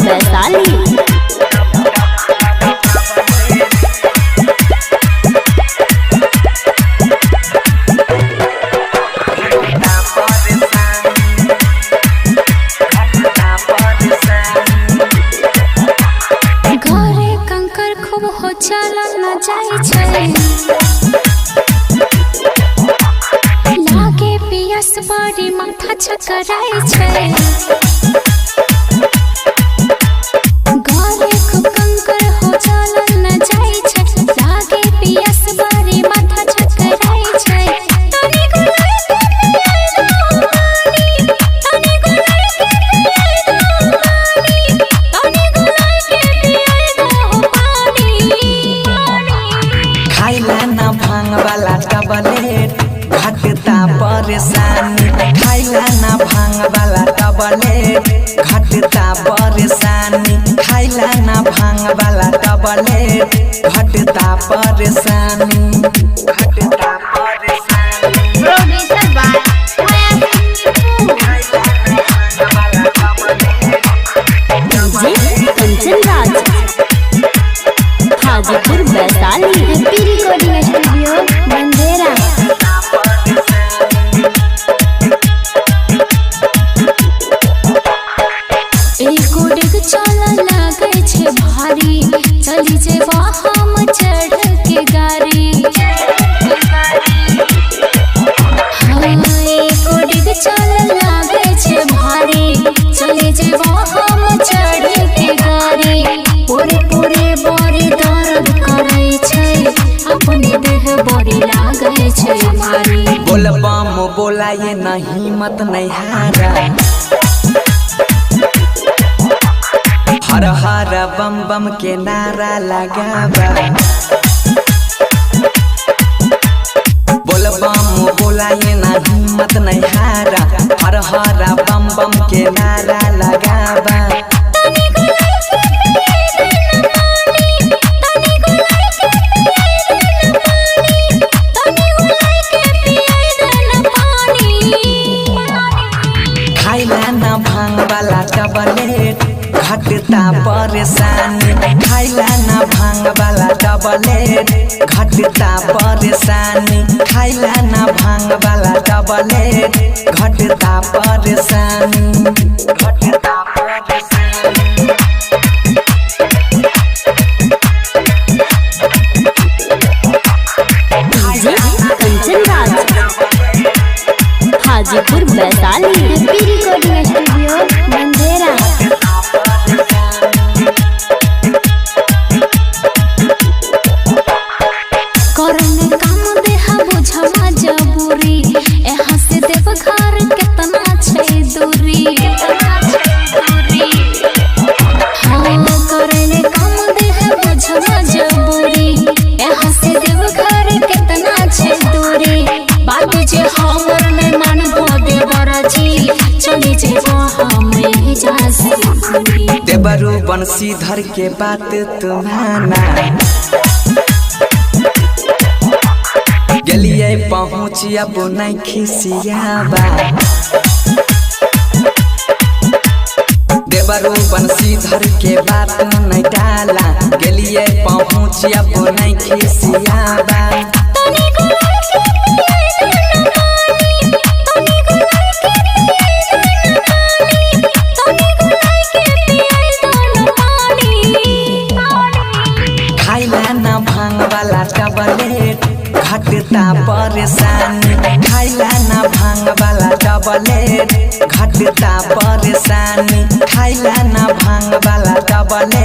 वैशाली। घरे कंकर खूब हो चलल न जाई छै, लागे पियस बड़ी माथा चकराई छै। घरे खूब कंकर हो चलल न जाई छै, लागे पियस बड़ी माथा चकराई छै। तनी गुलाई के पियाई दो पानी, तनी गुलाई के पियाई दो पानी, तनी गुलाई के पियाई दो पानी। खाइला ना भांग वाला टबलेट घटता परेशानी, खाइला ना भांग वाला टबलेट घटता परेशानी, खाइला ना भांग वाला टबलेट घटता परेशानी, घटता परेशानी। Kanchan Raj, Hajipur Vaishali. Happy recording studio बंदेरा। एको डेग चल लागे छे भारी, चली जेबा हम चढ़ के गाड़ी। हाँ, एको डेग चल लागे छे भारी, चली जेबा हम चढ़ के गाड़ी। पूरे पूरे बड़ी दर्द करे छै, अपने देह बड़ी लागे छै भारी। बोलबम बोला ये नहीं मत नहीं हारा, हर हर बम बम के नारा लगावा। बोलबम बोला ये नहीं मत नहीं हारा, हर हर बम बम के नारा लगावा। तनी गुलाई के पियाई दो पानी, तनी गुलाई के पियाई दो पानी, तनी गुलाई के पियाई दो पानी। खाइला ना भांग वाला टबलेट घटता परेशानी, खाइला ना भांग वाला टबलेट घटता परेशानी, खाइला ना भांग वाला टबलेट घटता परेशानी, घटता परेशानी। Kanchan Raj, Hajipur Vaishali. Happy recording studio बंदेरा। करने काम देहा बुझमा जबूरी, यहाँ से देव घर केतना छै दूरी। हाँ, करने काम देहा बुझमा जबूरी, यहाँ से देव घर केतना छै दूरी। बात जे हमर नहीं मानबो देवरजी, चली जेबो हम एहिजा से। देवरू बंशीधर के बात तुम्हारा गलिए पहुँच अब नहीं खिसियाबा। देवरू बंशीधर के बात नहीं डाला, गलिए पहुँच अब नहीं खिसियाबा। तनी गुलाई के पियाई दो पानी, तनी गुलाई के पियाई दो पानी, तनी गुलाई के पियाई दो पानी। खाइला ना भांग वाला टबलेट घटता परेशानी, खाइला ना भांग वाला टबलेट घटता परेशानी, खाइला ना भांग वाला टबलेट